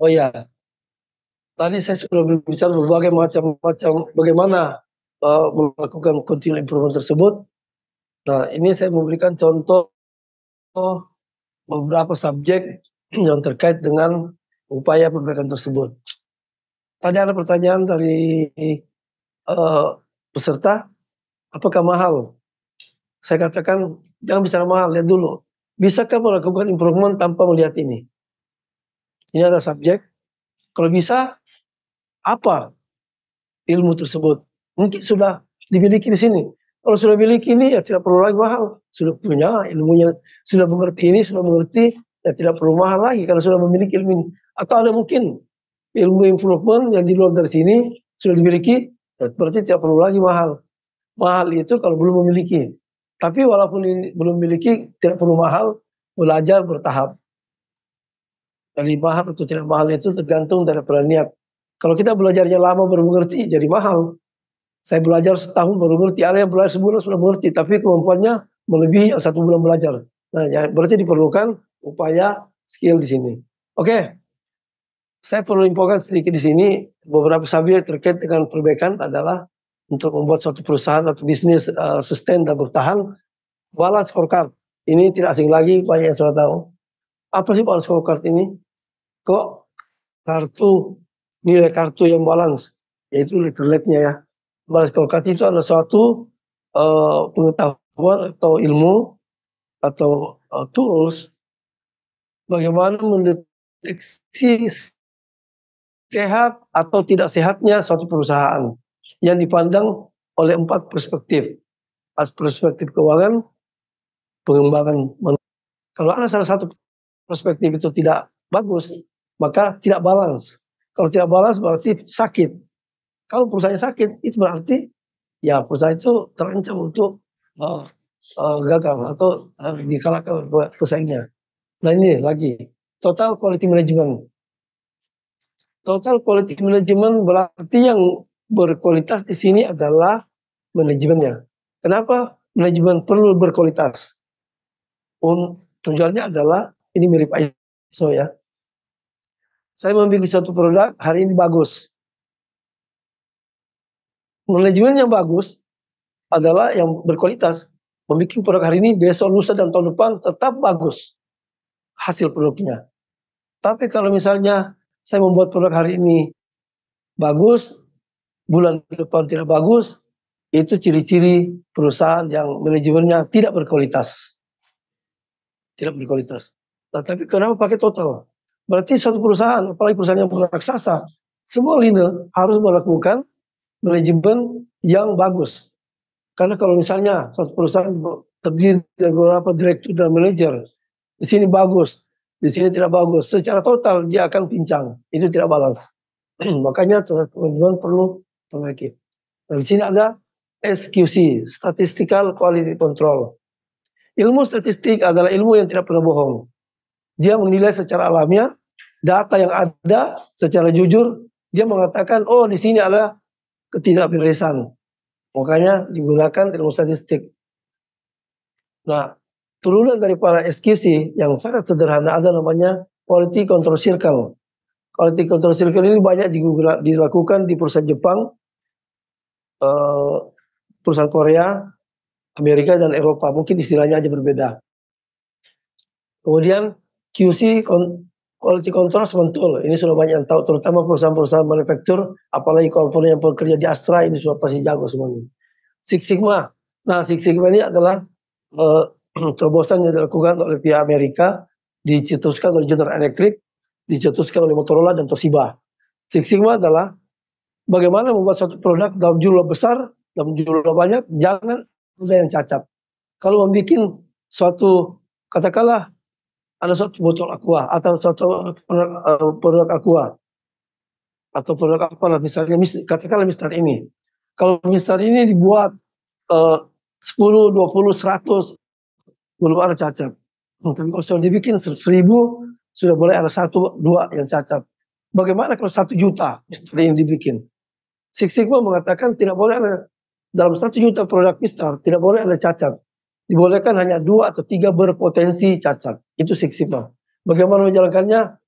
Oh ya, tadi saya sudah berbicara berbagai macam bagaimana melakukan continuous improvement tersebut. Nah, ini saya memberikan contoh beberapa subjek yang terkait dengan upaya perbaikan tersebut. Tadi ada pertanyaan dari eh, peserta, apakah mahal? Saya katakan jangan bicara mahal, lihat dulu. Bisakah melakukan improvement tanpa melihat ini? Ini ada subjek. Kalau bisa, apa ilmu tersebut? Mungkin sudah dimiliki di sini. Kalau sudah memiliki ini, ya tidak perlu lagi mahal. Sudah punya ilmunya, sudah mengerti ini, sudah mengerti, ya tidak perlu mahal lagi kalau sudah memiliki ilmu ini. Atau ada mungkin ilmu improvement yang di luar dari sini sudah dimiliki, ya berarti tidak perlu lagi mahal. Mahal itu kalau belum memiliki. Tapi walaupun ini belum memiliki, tidak perlu mahal, belajar bertahap. Dari mahal atau tidak mahal itu tergantung daripada niat. Kalau kita belajarnya lama baru mengerti, jadi mahal. Saya belajar setahun baru mengerti, ada yang belajar sebulan sudah mengerti, tapi kemampuannya melebihi yang 1 bulan belajar. Nah, ya, berarti diperlukan upaya skill di sini. Oke, saya perlu infokan sedikit di sini, beberapa subjek terkait dengan perbaikan adalah untuk membuat suatu perusahaan atau bisnis sustain dan bertahan, balance scorecard. Ini tidak asing lagi, banyak yang sudah tahu. Apa sih balance scorecard ini? Kok nilai kartu yang balance, yaitu letterletnya ya. Balance scorecard itu adalah suatu pengetahuan atau ilmu atau tools bagaimana mendeteksi sehat atau tidak sehatnya suatu perusahaan yang dipandang oleh 4 perspektif. Perspektif keuangan, pengembangan. Kalau ada salah satu perspektif itu tidak bagus, maka tidak balance. Kalau tidak balance berarti sakit. Kalau perusahaannya sakit, itu berarti ya perusahaan itu terancam untuk gagal atau dikalahkan oleh pesaingnya. Nah ini lagi, total quality management. Total quality management berarti yang berkualitas di sini adalah manajemennya. Kenapa manajemen perlu berkualitas? Tujuannya adalah, ini mirip ISO ya. Saya membuat satu produk, hari ini bagus. Manajemen yang bagus adalah yang berkualitas. Membuat produk hari ini, besok, lusa, dan tahun depan tetap bagus hasil produknya. Tapi kalau misalnya saya membuat produk hari ini bagus, bulan depan tidak bagus, itu ciri-ciri perusahaan yang manajemennya tidak berkualitas. Tidak berkualitas. Nah, tapi kenapa pakai total? Berarti suatu perusahaan, apalagi perusahaan yang raksasa, semua leader harus melakukan manajemen yang bagus. Karena kalau misalnya suatu perusahaan terdiri dari beberapa direktur dan manajer, di sini bagus, di sini tidak bagus, secara total dia akan pincang, itu tidak balance. Makanya manajemen perlu perbaiki. Di sini ada SQC, Statistical Quality Control. Ilmu statistik adalah ilmu yang tidak pernah bohong. Dia menilai secara alamiah data yang ada secara jujur. Dia mengatakan, oh di sini ada ketidakberesan. Makanya digunakan ilmu statistik. Nah, turunan dari para SQC yang sangat sederhana ada namanya Quality Control Circle. Quality Control Circle ini banyak dilakukan di perusahaan Jepang, perusahaan Korea, Amerika, dan Eropa. Mungkin istilahnya aja berbeda. Kemudian QC, Quality Control Sentul. Ini sudah banyak yang tahu, terutama perusahaan-perusahaan manufaktur, apalagi kalau yang bekerja di Astra, ini sudah pasti jago semuanya. Six Sigma. Nah, Six Sigma ini adalah terobosan yang dilakukan oleh pihak Amerika, dicetuskan oleh General Electric, dicetuskan oleh Motorola dan Toshiba. Six Sigma adalah bagaimana membuat suatu produk dalam jumlah besar, dalam jumlah banyak, jangan ada yang cacat. Kalau membuat suatu, katakanlah ada suatu botol aqua atau suatu produk aqua atau produk apa lah, misalnya katakanlah Mister ini. Kalau Mister ini dibuat 10, 20, 100 belum ada cacat. Tapi kalau sudah dibikin 1.000 sudah boleh ada 1, 2 yang cacat. Bagaimana kalau 1 juta Mister ini dibikin? Six Sigma mengatakan tidak boleh ada dalam 1 juta produk Mister tidak boleh ada cacat. Dibolehkan hanya 2 atau 3 berpotensi cacat. Itu Six Sigma. Bagaimana menjalankannya?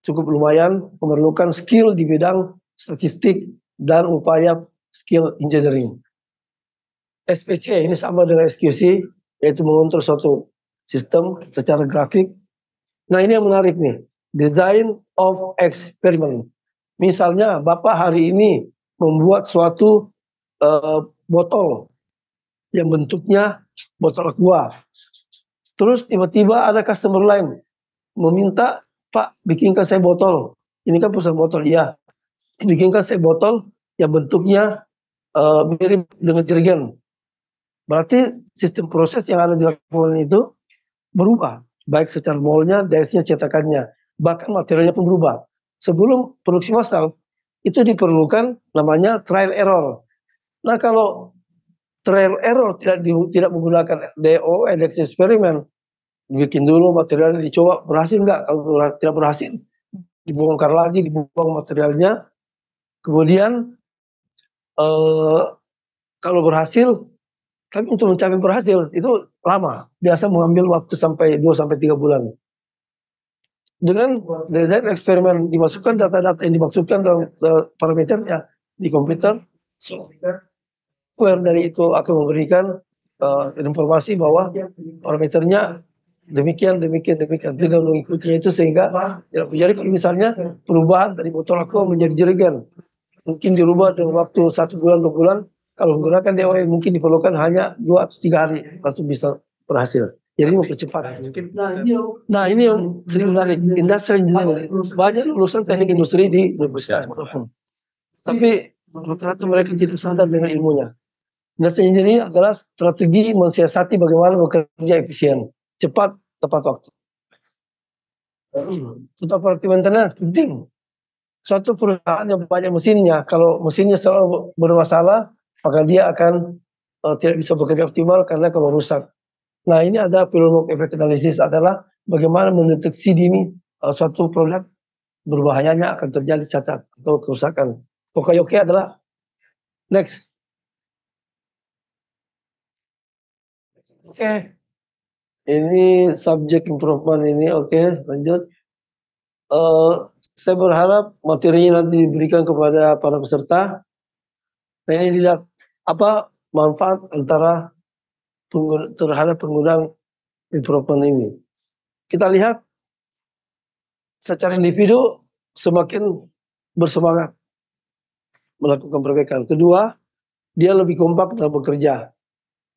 cukup lumayan, memerlukan skill di bidang statistik dan upaya skill engineering. SPC ini sama dengan SQC, yaitu mengontrol suatu sistem secara grafik. Nah ini yang menarik nih, design of experiment. Misalnya Bapak hari ini membuat suatu botol yang bentuknya botol aqua. Terus tiba-tiba ada customer lain meminta, Pak bikinkan saya botol. Ini kan perusahaan botol, iya. Bikinkan saya botol yang bentuknya mirip dengan jerigen. Berarti sistem proses yang ada di lapangan itu berubah. Baik secara molnya, dice-nya, cetakannya. Bahkan materialnya pun berubah. Sebelum produksi massal, itu diperlukan namanya trial error. Nah kalau trial error tidak menggunakan DO, direct eksperimen, bikin dulu materialnya, dicoba berhasil nggak, kalau tidak berhasil dibongkar lagi, dibuang materialnya, kemudian kalau berhasil, tapi untuk mencapai berhasil itu lama, biasa mengambil waktu sampai 2-3 bulan. Dengan desain eksperimen dimasukkan data-data yang dimasukkan dalam parameternya di komputer, software dari itu akan memberikan informasi bahwa parameternya demikian dengan mengikutinya itu, sehingga tidak terjadi kalau misalnya perubahan dari botol aqua menjadi jerigen, mungkin dirubah dalam waktu 1 bulan 2 bulan. Kalau menggunakan DOE mungkin diperlukan hanya 2 atau 3 hari langsung bisa berhasil. Jadi mempercepat. Nah ini yang sering menarik, industrial engineering. Banyak lulusan teknik industri di universitas, tapi rata-rata mereka tidak sadar dengan ilmunya. Industrial engineering adalah strategi mensiasati bagaimana bekerja efisien, cepat, tepat waktu. Total productive maintenance penting. Suatu perusahaan yang banyak mesinnya, kalau mesinnya selalu bermasalah, maka dia akan tidak bisa bekerja optimal karena kalau rusak. Nah ini ada Pillownock effect analysis, adalah bagaimana mendeteksi dini suatu produk berbahayanya akan terjadi cacat atau kerusakan. Oke adalah next. Oke. Ini subject improvement ini, oke, lanjut. Saya berharap materinya nanti diberikan kepada para peserta. Nah ini dilihat apa manfaat antara terhadap penggunaan improvement ini. Kita lihat secara individu semakin bersemangat melakukan perbaikan. Kedua, dia lebih kompak dalam bekerja.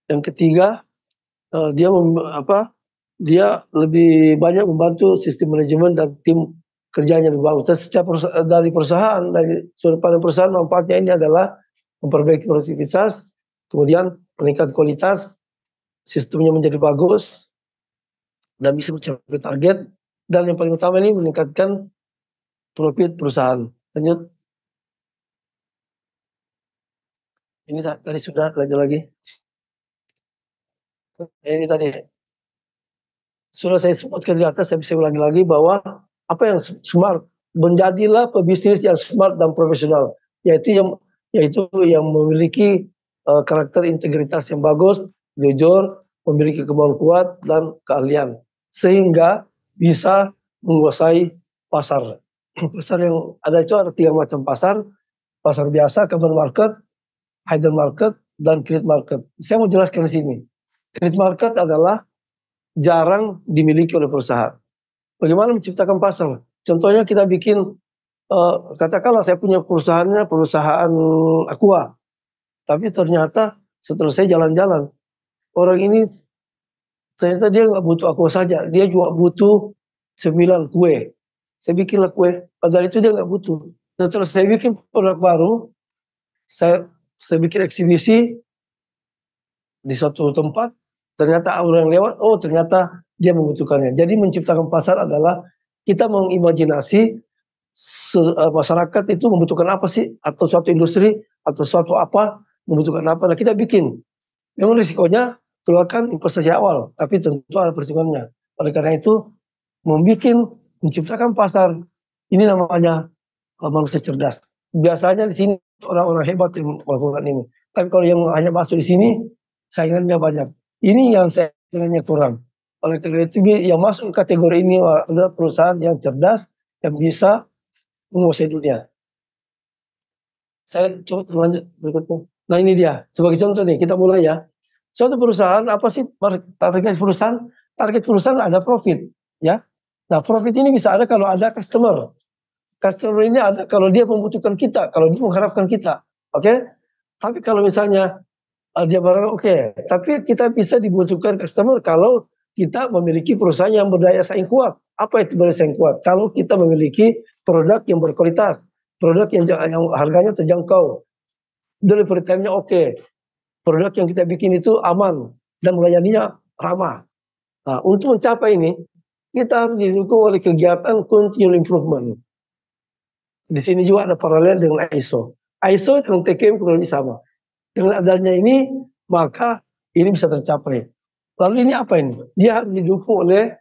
Yang ketiga, dia lebih banyak membantu sistem manajemen dan tim kerjanya lebih bagus. Dari perusahaan, dari sudut pandang perusahaan, manfaatnya ini adalah memperbaiki produktivitas, kemudian meningkat kualitas, sistemnya menjadi bagus, dan bisa mencapai target, dan yang paling utama ini meningkatkan profit perusahaan. Lanjut. Ini tadi sudah, lanjut lagi. Ini tadi sudah saya sebutkan di atas, saya bisa ulangi lagi bahwa apa yang smart, menjadilah pebisnis yang smart dan profesional, yaitu yang memiliki karakter integritas yang bagus, jujur, memiliki kemauan kuat dan keahlian, sehingga bisa menguasai pasar. Pasar yang ada itu ada 3 macam pasar biasa, common market, hidden market, dan create market. Saya mau jelaskan di sini. Create market adalah jarang dimiliki oleh perusahaan. Bagaimana menciptakan pasar? Contohnya kita bikin, katakanlah saya punya perusahaan aqua, tapi ternyata setelah saya jalan-jalan, orang ini ternyata dia nggak butuh aqua saja, dia juga butuh 9 kue. Saya bikinlah kue, padahal itu dia nggak butuh. Setelah saya bikin produk baru, saya bikin eksibisi di suatu tempat, ternyata orang lewat, oh ternyata dia membutuhkannya. Jadi menciptakan pasar adalah kita mengimajinasi masyarakat itu membutuhkan apa sih, atau suatu industri atau suatu apa membutuhkan apa. Nah kita bikin. Memang risikonya keluarkan investasi awal, tapi tentu ada perhitungannya. Oleh karena itu menciptakan pasar ini namanya manusia cerdas. Biasanya di sini orang-orang hebat yang melakukan ini. Tapi kalau yang hanya masuk di sini, saingannya banyak. Ini yang saingannya kurang. Oleh karena itu yang masuk kategori ini adalah perusahaan yang cerdas, yang bisa menguasai dunia. Saya coba lanjut berikutnya. Nah ini dia, sebagai contoh nih, kita mulai ya. Suatu perusahaan, apa sih target perusahaan? Target perusahaan ada profit, ya. Nah profit ini bisa ada kalau ada customer. Customer ini ada kalau dia membutuhkan kita, kalau dia mengharapkan kita, oke? Tapi kalau misalnya dia barang oke, tapi kita bisa dibutuhkan customer kalau kita memiliki perusahaan yang berdaya saing kuat. Apa itu berdaya saing kuat? Kalau kita memiliki produk yang berkualitas, produk yang harganya terjangkau, delivery time-nya oke, produk yang kita bikin itu aman dan melayaninya ramah. Nah, untuk mencapai ini, kita harus didukung oleh kegiatan continual improvement. Di sini juga ada paralel dengan ISO. ISO dengan TQM kurang lebih sama. Dengan adanya ini, maka ini bisa tercapai. Lalu ini apa ini? Dia harus didukung oleh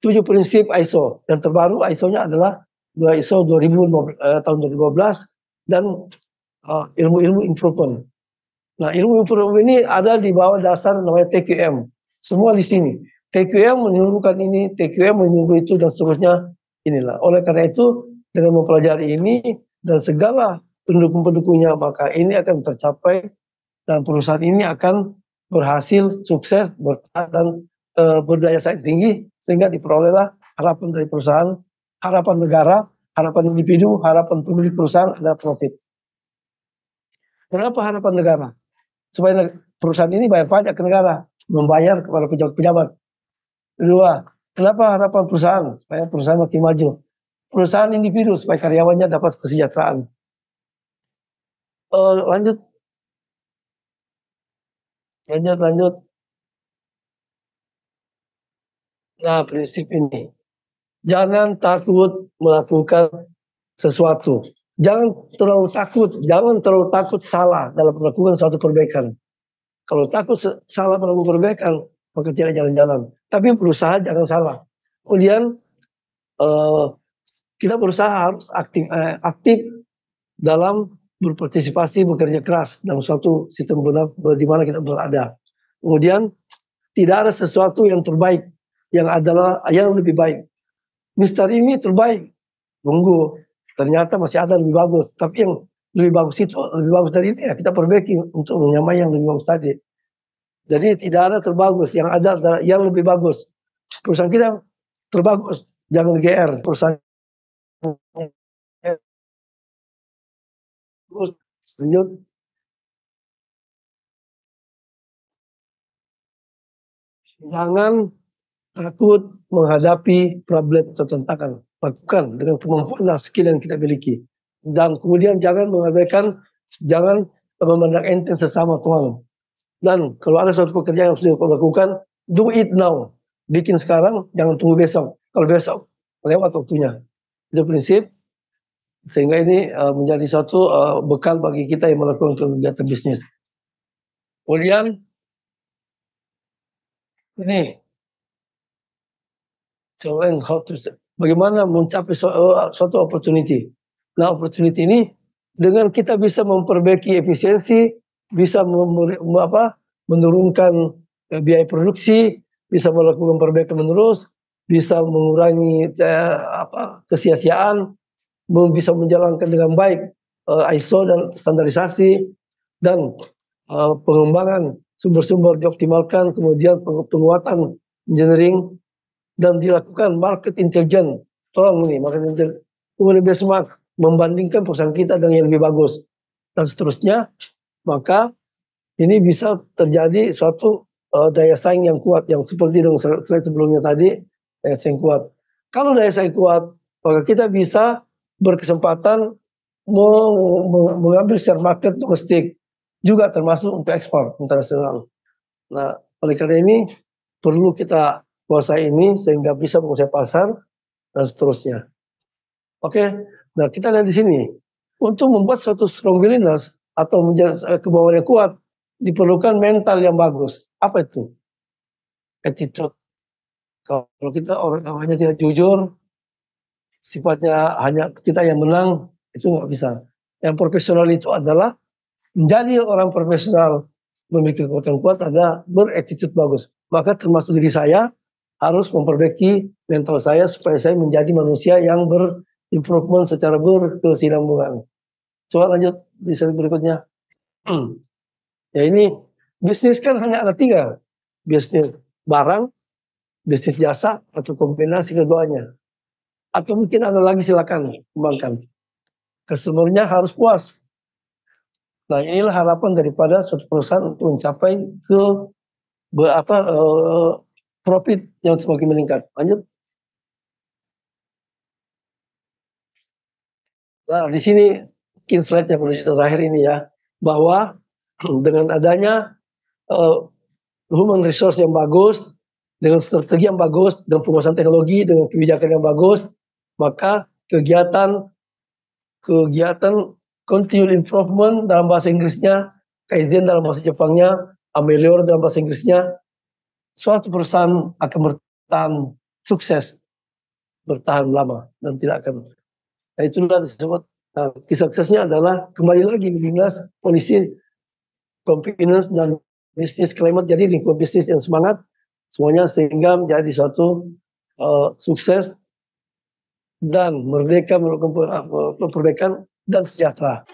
7 prinsip ISO. Yang terbaru ISO-nya adalah ISO 2015, tahun 2012 dan ilmu-ilmu improvement. Nah, ilmu improvement ini ada di bawah dasar namanya TQM. Semua di sini. TQM menyuruhkan ini, TQM menyuruh itu dan seterusnya. Inilah. Oleh karena itu, dengan mempelajari ini dan segala pendukung-pendukungnya, maka ini akan tercapai dan perusahaan ini akan berhasil, sukses, bertahan dan berdaya saing tinggi sehingga diperolehlah harapan dari perusahaan, harapan negara, harapan individu, harapan pemilik perusahaan adalah profit. Kenapa harapan negara? Supaya perusahaan ini bayar pajak ke negara, membayar kepada pejabat-pejabat. Kedua, kenapa harapan perusahaan? Supaya perusahaan makin maju. Perusahaan individu supaya karyawannya dapat kesejahteraan. Lanjut. Nah, prinsip ini. Jangan takut melakukan sesuatu. Jangan terlalu takut salah dalam melakukan suatu perbaikan. Kalau takut salah melakukan perbaikan, maka tidak jalan-jalan. Tapi berusaha jangan salah. Kemudian kita berusaha harus aktif dalam berpartisipasi, bekerja keras dalam suatu sistem benar di mana kita berada. Kemudian tidak ada sesuatu yang terbaik, yang adalah yang lebih baik. Mister ini terbaik, tunggu, ternyata masih ada lebih bagus. Tapi yang lebih bagus itu, lebih bagus dari ini ya kita perbaiki untuk menyamai yang lebih bagus tadi. Jadi tidak ada terbagus, yang ada adalah yang lebih bagus. Perusahaan kita terbagus, jangan GR. Perusahaan lanjut. Jangan takut menghadapi problem atau tantangan. Lakukan dengan kemampuan dan skill yang kita miliki. Dan kemudian jangan mengabaikan, jangan memandang enteng sesama teman. Dan kalau ada suatu pekerjaan yang sudah lakukan, do it now. Bikin sekarang, jangan tunggu besok. Kalau besok, lewat waktunya. Itu prinsip. Sehingga ini menjadi suatu bekal bagi kita yang melakukan kegiatan bisnis. Kemudian, ini bagaimana mencapai suatu opportunity. Nah, opportunity ini dengan kita bisa memperbaiki efisiensi, bisa menurunkan biaya produksi, bisa melakukan perbaikan menerus, bisa mengurangi kesia-siaan, bisa menjalankan dengan baik ISO dan standarisasi dan pengembangan sumber-sumber dioptimalkan, kemudian penguatan engineering dan dilakukan market intelligence. Tolong ini market intelligence. Kemudian benchmark membandingkan perusahaan kita dengan yang lebih bagus dan seterusnya, maka ini bisa terjadi suatu daya saing yang kuat yang seperti dengan slide sebelumnya tadi, daya saing kuat. Kalau daya saing kuat, maka kita bisa berkesempatan mengambil share market domestik juga termasuk untuk ekspor internasional. Nah, oleh karena ini perlu kita kuasai ini sehingga bisa menguasai pasar dan seterusnya. Oke, nah kita lihat di sini. Untuk membuat suatu strong willingness atau menjadi kemauan yang kuat, diperlukan mental yang bagus. Apa itu? Attitude. Kalau kita orangnya tidak jujur, sifatnya hanya kita yang menang, itu nggak bisa. Yang profesional itu adalah menjadi orang profesional, memiliki kekuatan kuat, ada berattitude bagus. Maka termasuk diri saya, harus memperbaiki mental saya supaya saya menjadi manusia yang improvement secara berkesinambungan. Coba lanjut di slide berikutnya. Ya ini bisnis kan hanya ada 3, bisnis barang, bisnis jasa, atau kombinasi keduanya. Atau mungkin ada lagi, silakan kembangkan. Customer-nya harus puas. Nah inilah harapan daripada suatu perusahaan untuk mencapai ke profit yang semakin meningkat. Lanjut. Nah di sini mungkin slide yang menuju terakhir ini ya, bahwa dengan adanya human resource yang bagus, dengan strategi yang bagus, dengan penguasaan teknologi, dengan kebijakan yang bagus, maka kegiatan continual improvement dalam bahasa Inggrisnya, kaizen dalam bahasa Jepangnya, amelior dalam bahasa Inggrisnya, suatu perusahaan akan bertahan sukses, bertahan lama dan tidak akan. Nah itulah disebut kisah suksesnya adalah kembali lagi dinas kondisi confidence dan bisnis climate, jadi lingkungan bisnis yang semangat semuanya sehingga menjadi suatu sukses dan merdeka, kemerdekaan dan sejahtera.